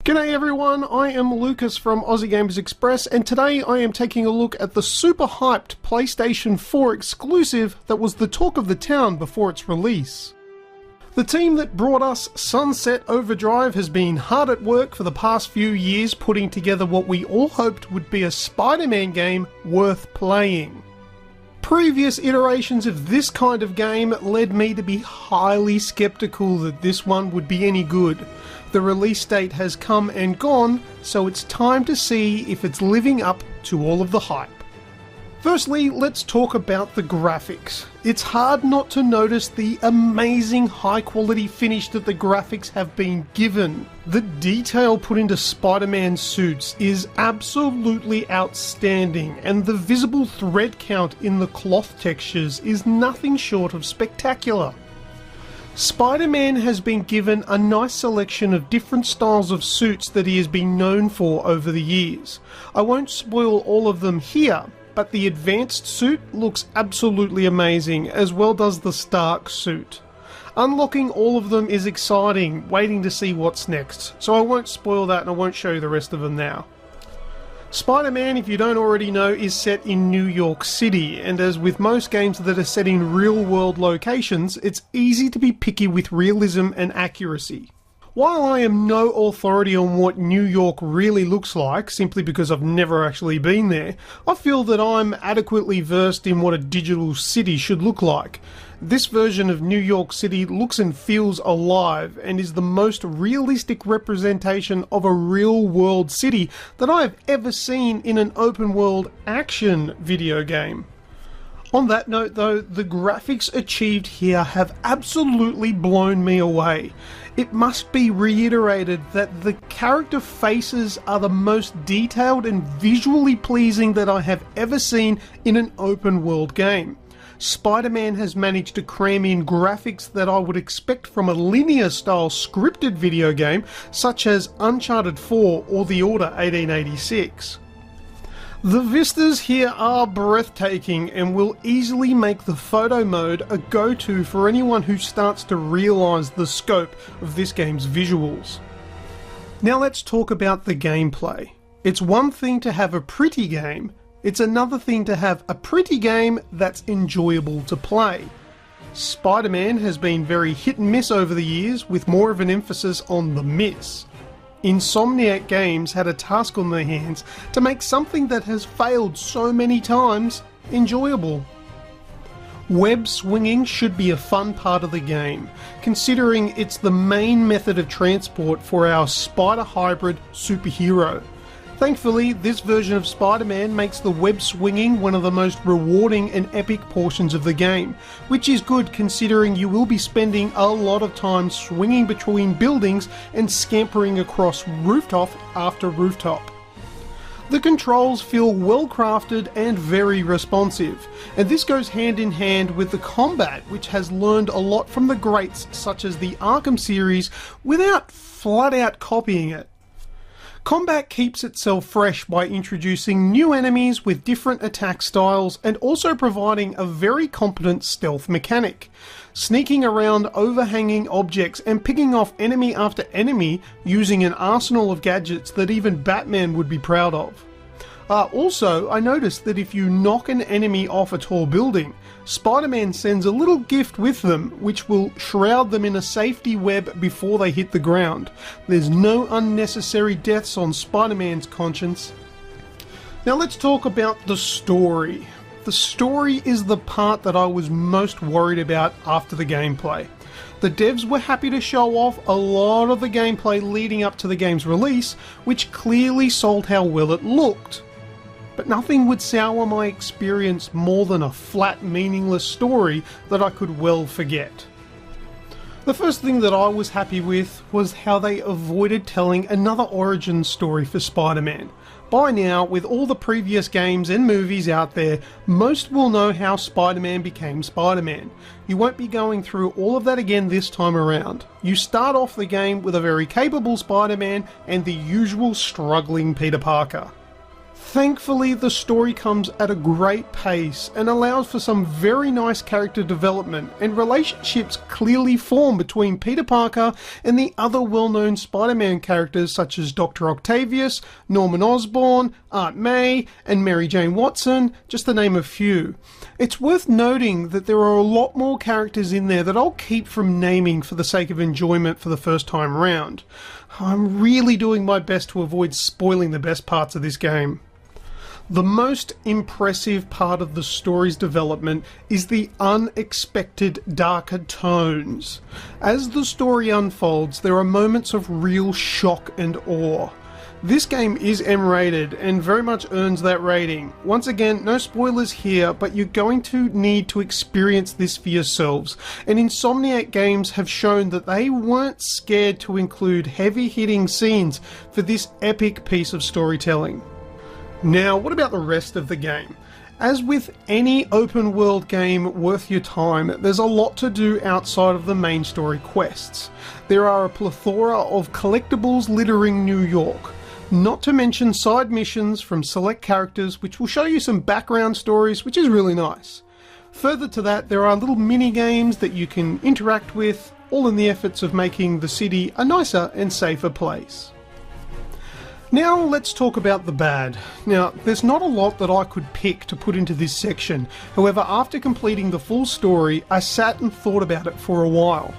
G'day everyone, I am Lucas from Aussie Gamers Express, and today I am taking a look at the super hyped PlayStation 4 exclusive that was the talk of the town before its release. The team that brought us Sunset Overdrive has been hard at work for the past few years putting together what we all hoped would be a Spider-Man game worth playing. Previous iterations of this kind of game led me to be highly skeptical that this one would be any good. The release date has come and gone, so it's time to see if it's living up to all of the hype. Firstly, let's talk about the graphics. It's hard not to notice the amazing high quality finish that the graphics have been given. The detail put into Spider-Man suits is absolutely outstanding, and the visible thread count in the cloth textures is nothing short of spectacular. Spider-Man has been given a nice selection of different styles of suits that he has been known for over the years. I won't spoil all of them here, but the advanced suit looks absolutely amazing, as well does the Stark suit. Unlocking all of them is exciting, waiting to see what's next, so I won't spoil that and I won't show you the rest of them now. Spider-Man, if you don't already know, is set in New York City, and as with most games that are set in real-world locations, it's easy to be picky with realism and accuracy. While I am no authority on what New York really looks like, simply because I've never actually been there, I feel that I'm adequately versed in what a digital city should look like. This version of New York City looks and feels alive and is the most realistic representation of a real-world city that I have ever seen in an open-world action video game. On that note though, the graphics achieved here have absolutely blown me away. It must be reiterated that the character faces are the most detailed and visually pleasing that I have ever seen in an open world game. Spider-Man has managed to cram in graphics that I would expect from a linear style scripted video game such as Uncharted 4 or The Order 1886. The vistas here are breathtaking and will easily make the photo mode a go-to for anyone who starts to realise the scope of this game's visuals. Now let's talk about the gameplay. It's one thing to have a pretty game, it's another thing to have a pretty game that's enjoyable to play. Spider-Man has been very hit and miss over the years, with more of an emphasis on the miss. Insomniac Games had a task on their hands to make something that has failed so many times enjoyable. Web swinging should be a fun part of the game, considering it's the main method of transport for our spider hybrid superhero. Thankfully, this version of Spider-Man makes the web swinging one of the most rewarding and epic portions of the game, which is good considering you will be spending a lot of time swinging between buildings and scampering across rooftop after rooftop. The controls feel well crafted and very responsive, and this goes hand in hand with the combat, which has learned a lot from the greats such as the Arkham series without flat out copying it. Combat keeps itself fresh by introducing new enemies with different attack styles and also providing a very competent stealth mechanic. Sneaking around overhanging objects and picking off enemy after enemy using an arsenal of gadgets that even Batman would be proud of. Also, I noticed that if you knock an enemy off a tall building, Spider-Man sends a little gift with them which will shroud them in a safety web before they hit the ground. There's no unnecessary deaths on Spider-Man's conscience. Now let's talk about the story. The story is the part that I was most worried about after the gameplay. The devs were happy to show off a lot of the gameplay leading up to the game's release, which clearly sold how well it looked. But nothing would sour my experience more than a flat, meaningless story that I could well forget. The first thing that I was happy with was how they avoided telling another origin story for Spider-Man. By now, with all the previous games and movies out there, most will know how Spider-Man became Spider-Man. You won't be going through all of that again this time around. You start off the game with a very capable Spider-Man and the usual struggling Peter Parker. Thankfully, the story comes at a great pace and allows for some very nice character development, and relationships clearly form between Peter Parker and the other well-known Spider-Man characters such as Dr. Octavius, Norman Osborn, Aunt May, and Mary Jane Watson, just to name a few. It's worth noting that there are a lot more characters in there that I'll keep from naming for the sake of enjoyment for the first time round. I'm really doing my best to avoid spoiling the best parts of this game. The most impressive part of the story's development is the unexpected darker tones. As the story unfolds, there are moments of real shock and awe. This game is M-rated and very much earns that rating. Once again, no spoilers here, but you're going to need to experience this for yourselves. And Insomniac Games have shown that they weren't scared to include heavy-hitting scenes for this epic piece of storytelling. Now, what about the rest of the game? As with any open world game worth your time, there's a lot to do outside of the main story quests. There are a plethora of collectibles littering New York, not to mention side missions from select characters which will show you some background stories, which is really nice. Further to that, there are little mini games that you can interact with, all in the efforts of making the city a nicer and safer place. Now let's talk about the bad. Now, there's not a lot that I could pick to put into this section. However, after completing the full story, I sat and thought about it for a while.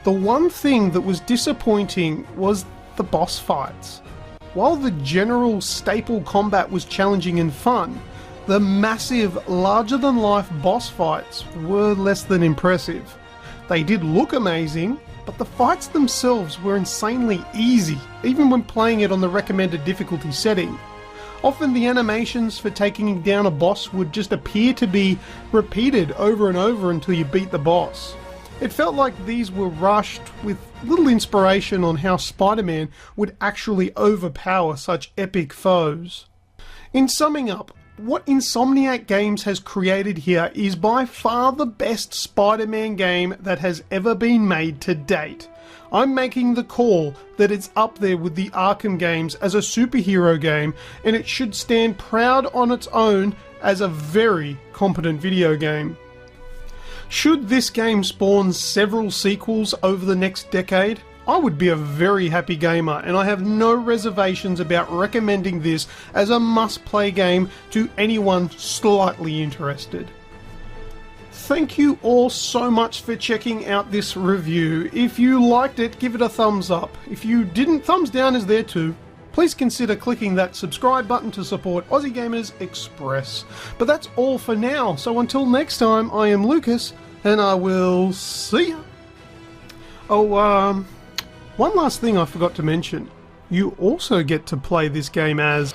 The one thing that was disappointing was the boss fights. While the general staple combat was challenging and fun, the massive, larger-than-life boss fights were less than impressive. They did look amazing, but the fights themselves were insanely easy, even when playing it on the recommended difficulty setting. Often the animations for taking down a boss would just appear to be repeated over and over until you beat the boss. It felt like these were rushed with little inspiration on how Spider-Man would actually overpower such epic foes. In summing up, what Insomniac Games has created here is by far the best Spider-Man game that has ever been made to date. I'm making the call that it's up there with the Arkham games as a superhero game, and it should stand proud on its own as a very competent video game. Should this game spawn several sequels over the next decade, I would be a very happy gamer, and I have no reservations about recommending this as a must-play game to anyone slightly interested. Thank you all so much for checking out this review. If you liked it, give it a thumbs up. If you didn't, thumbs down is there too. Please consider clicking that subscribe button to support Aussie Gamers Express. But that's all for now, so until next time, I am Lucas, and I will see ya. Oh, one last thing I forgot to mention. You also get to play this game as